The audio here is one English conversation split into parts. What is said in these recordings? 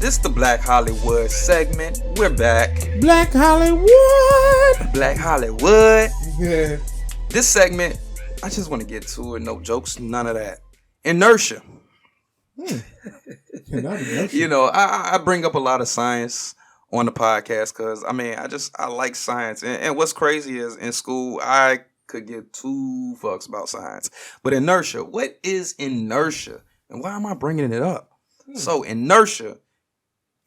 This the Black Hollywood segment. We're back. Black Hollywood. Black Hollywood. Yeah. This segment, I just want to get to it. No jokes, none of that. Inertia. You know, I bring up a lot of science on the podcast because, I like science. And what's crazy is in school, I could give two fucks about science. But inertia, what is inertia? And why am I bringing it up? So inertia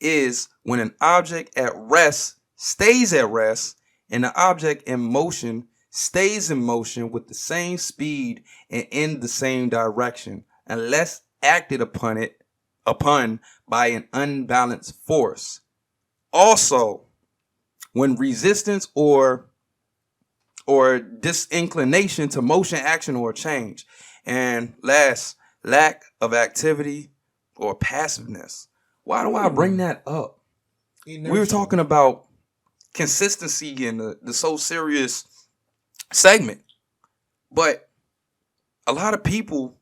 is when an object at rest stays at rest and the object in motion stays in motion with the same speed and in the same direction unless acted upon by an unbalanced force. Also, when resistance or disinclination to motion, action, or change. And last, lack of activity or passiveness. Why do I bring that up? Inertia. We were talking about consistency in the So Serious segment. But a lot of people,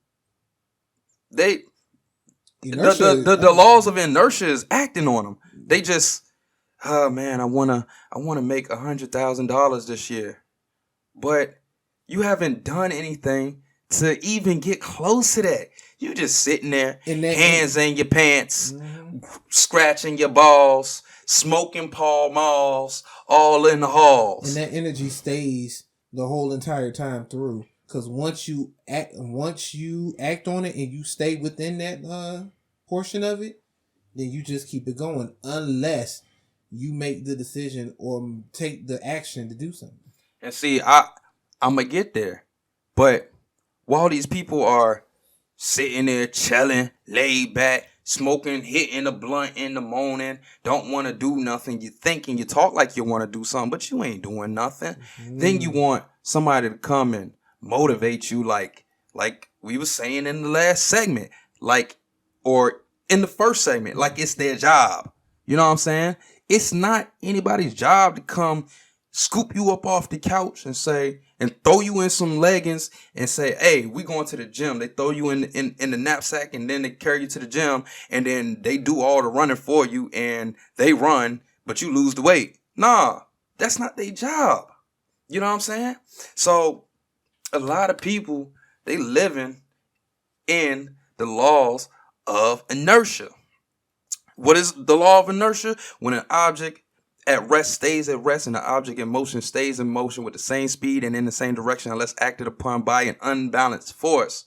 the laws of inertia is acting on them. They just, oh man, I wanna make $100,000 this year. But you haven't done anything to even get close to that. You just sitting there, hands in your pants, scratching your balls, smoking Pall Malls, all in the halls. And that energy stays the whole entire time through. Because once you act on it and you stay within that portion of it, then you just keep it going unless you make the decision or take the action to do something. And see, I'm going to get there. But while these people are sitting there chilling, laid back, smoking, hitting a blunt in the morning, don't want to do nothing. You thinking you talk like you want to do something, but you ain't doing nothing. Then you want somebody to come and motivate you like we were saying in the last segment, or in the first segment, like it's their job. You know what I'm saying? It's not anybody's job to come scoop you up off the couch and throw you in some leggings and say, hey, we going to the gym. They throw you in the knapsack and then they carry you to the gym and then they do all the running for you and they run, but you lose the weight. Nah, that's not their job. You know what I'm saying? So a lot of people, they living in the laws of inertia. What is the law of inertia? When an object at rest stays at rest and the object in motion stays in motion with the same speed and in the same direction unless acted upon by an unbalanced force.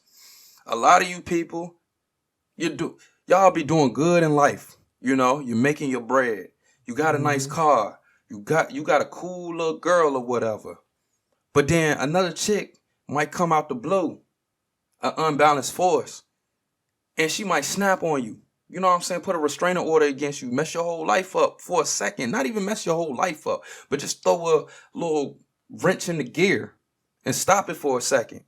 A lot of you people, y'all be doing good in life. You know, you're making your bread. You got a nice car. You got a cool little girl or whatever. But then another chick might come out the blue, an unbalanced force, and she might snap on you. You know what I'm saying? Put a restraining order against you. Mess your whole life up for a second. Not even mess your whole life up. But just throw a little wrench in the gear and stop it for a second.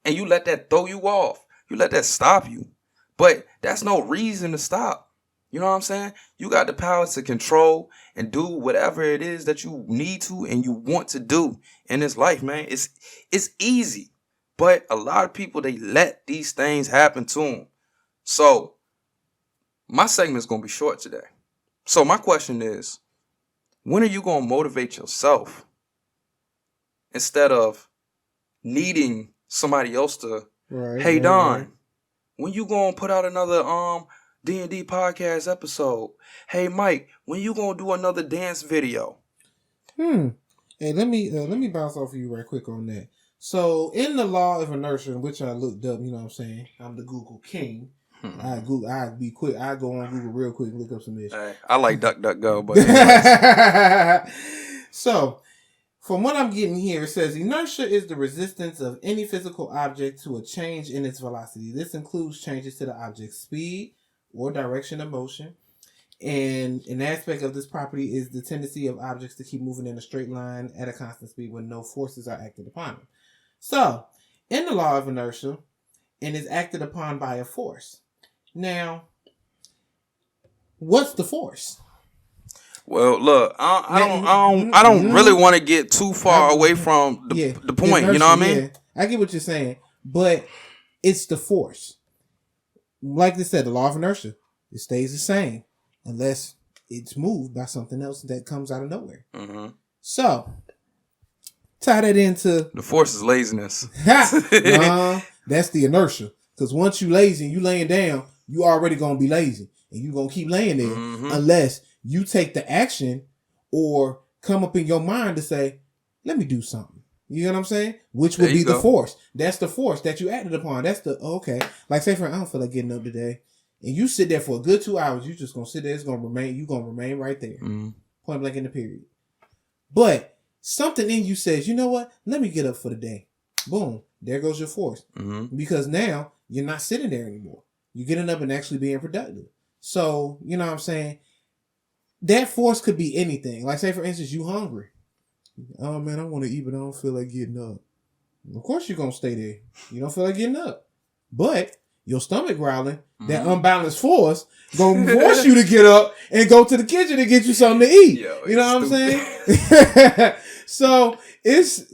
And you let that throw you off. You let that stop you. But that's no reason to stop. You know what I'm saying? You got the power to control and do whatever it is that you need to and you want to do in this life, man. It's easy. But a lot of people, they let these things happen to them. So my segment is going to be short today. So my question is, when are you going to motivate yourself instead of needing somebody else to, hey, Don, when you going to put out another D&D podcast episode? Hey, Mike, when you going to do another dance video? Hey, let me bounce off of you right quick on that. So in the law of inertia, which I looked up, you know what I'm saying? I'm the Google king. I'd be quick. I go on Google real quick and look up some issues. Hey, I like DuckDuckGo, but so from what I'm getting here, it says inertia is the resistance of any physical object to a change in its velocity. This includes changes to the object's speed or direction of motion. And an aspect of this property is the tendency of objects to keep moving in a straight line at a constant speed when no forces are acted upon them. So, in the law of inertia, and is acted upon by a force. Now, what's the force? Well, look, I don't really want to get too far away from the point. Inertia, you know what I mean? Yeah, I get what you're saying, but it's the force. Like they said, the law of inertia, it stays the same. unless it's moved by something else that comes out of nowhere. Mm-hmm. So, tie that into... The force is laziness. That's the inertia. Because once you lazy and you laying down, you already going to be lazy. And you going to keep laying there unless you take the action or come up in your mind to say, let me do something. You know what I'm saying? Which would be the force. That's the force that you acted upon. That's the, okay. Like, say, for I don't feel like getting up today. And you sit there for a good 2 hours. You just going to sit there. It's going to remain. You're going to remain right there. Point blank in the period. But something in you says, you know what? Let me get up for the day. Boom. There goes your force. Because now you're not sitting there anymore. You're getting up and actually being productive. So, you know what I'm saying? That force could be anything. Like, say, for instance, you hungry. Oh, man, I want to eat, but I don't feel like getting up. Of course you're going to stay there. You don't feel like getting up. But your stomach growling, that unbalanced force, going to force you to get up and go to the kitchen and get you something to eat. Yo, you know what I'm saying? So, it's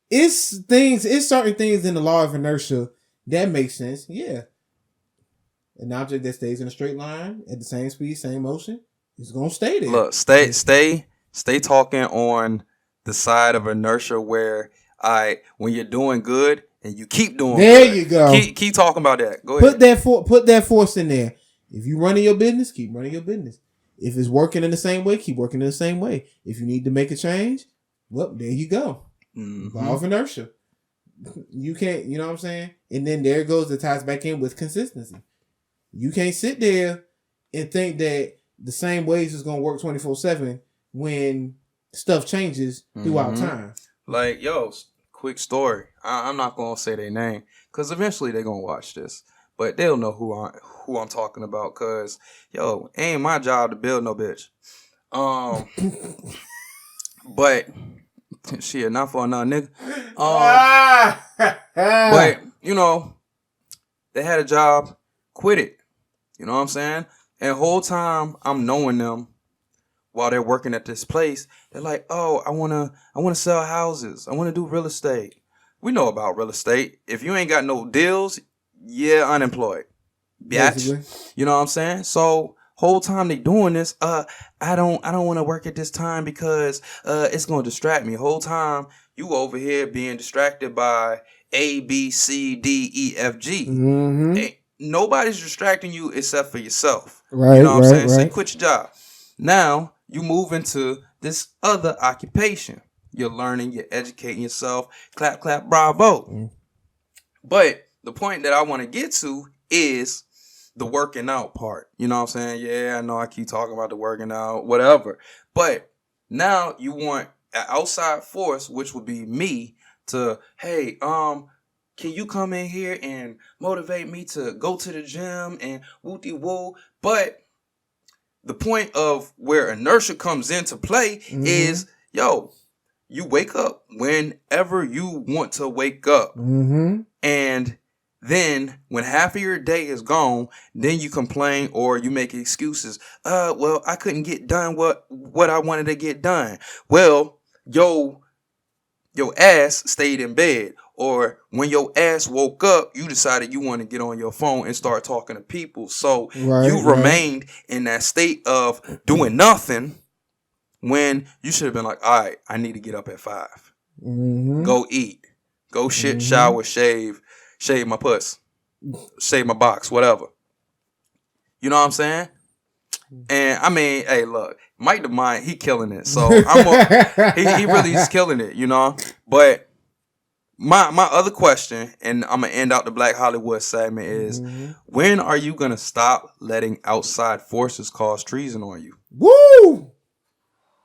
certain things in the law of inertia that makes sense. Yeah. An object that stays in a straight line at the same speed, same motion, is going to stay there. Look, stay talking on the side of inertia where when you're doing good and you keep doing there good. You go. Keep talking about that. Go ahead. Put that force in there. If you running your business, keep running your business. If it's working in the same way, keep working in the same way. If you need to make a change, well, there you go. Law of inertia. You can't, you know what I'm saying? And then there goes the ties back in with consistency. You can't sit there and think that the same ways is going to work 24/7 when stuff changes throughout time. Like, yo, quick story. I'm not going to say their name because eventually they're going to watch this. But they'll know who I'm talking about because, yo, it ain't my job to build no bitch. But, shit, not for another nigga. But, you know, they had a job, quit it. You know what I'm saying? And the whole time I'm knowing them while they're working at this place, they're like, oh, I wanna sell houses. I wanna do real estate. We know about real estate. If you ain't got no deals, you're unemployed. Biatch. You know what I'm saying? So whole time they doing this, I don't want to work at this time because it's gonna distract me. Whole time you over here being distracted by A, B, C, D, E, F, G. Hey, nobody's distracting you except for yourself. Right. You know what I'm saying? Right. So you quit your job. Now you move into this other occupation. You're learning, you're educating yourself. Clap, clap, bravo. But the point that I want to get to is the working out part. You know what I'm saying? Yeah, I know I keep talking about the working out, whatever. But now you want an outside force, which would be me, to, hey, can you come in here and motivate me to go to the gym and woo-de-woo? But the point of where inertia comes into play is, yo, you wake up whenever you want to wake up. And then when half of your day is gone, then you complain or you make excuses. Well, I couldn't get done what I wanted to get done. Well, your ass stayed in bed. Or when your ass woke up, you decided you want to get on your phone and start talking to people. So you remained in that state of doing nothing when you should have been like, all right, I need to get up at 5. Go eat. Go shit, shower, shave my puss. Shave my box, whatever. You know what I'm saying? And I mean, hey, look, Mike the Mind, he killing it. So he really is killing it, you know? But my other question, and I'm going to end out the Black Hollywood segment, is when are you going to stop letting outside forces cause treason on you? Woo!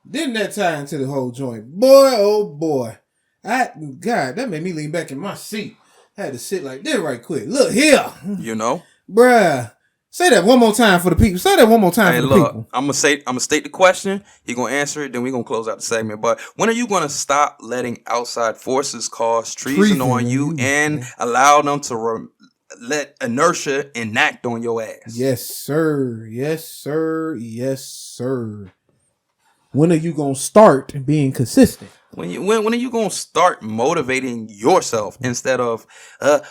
Didn't that tie into the whole joint? Boy, oh boy. God, that made me lean back in my seat. I had to sit like that right quick. Look here. You know? Bruh. Say that one more time for the people. Say that one more time for the people. I'm gonna state the question. He gonna answer it. Then we gonna close out the segment. But when are you gonna stop letting outside forces cause treason on you and allow them to let inertia enact on your ass? Yes, sir. Yes, sir. Yes, sir. When are you gonna start being consistent? When are you gonna start motivating yourself instead of,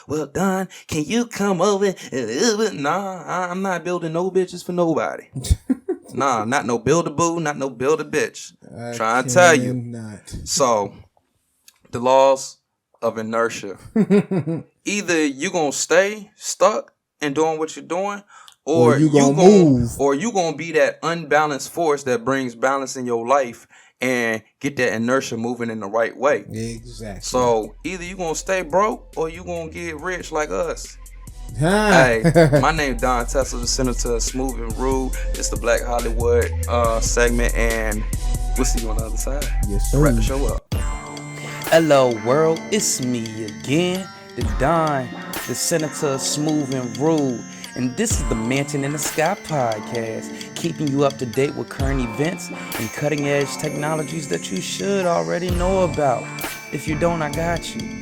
well, Don, can you come over? Nah, I'm not building no bitches for nobody. Nah, not no build-a-boo, not no build-a-bitch. I Trying to tell you. cannot. So, the laws of inertia. Either you gonna stay stuck and doing what you're doing, or you gonna move, or you gonna be that unbalanced force that brings balance in your life and get that inertia moving in the right way. Exactly. So either you gonna stay broke or you gonna get rich like us. Huh. Hey, my name Don Tesla, the Senator of Smooth and Rude. It's the Black Hollywood segment, and we'll see you on the other side. Yes, sir. Wrap the show up. Hello world, it's me again, the Don, the Senator of Smooth and Rude, and this is the Mansion in the Sky podcast, keeping you up to date with current events and cutting edge technologies that you should already know about. If you don't, I got you.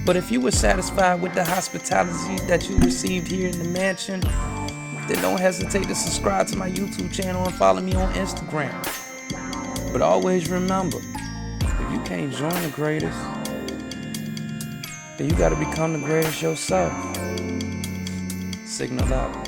But if you were satisfied with the hospitality that you received here in the mansion, then don't hesitate to subscribe to my YouTube channel and follow me on Instagram. But always remember, if you can't join the greatest, then you gotta become the greatest yourself. Signal out.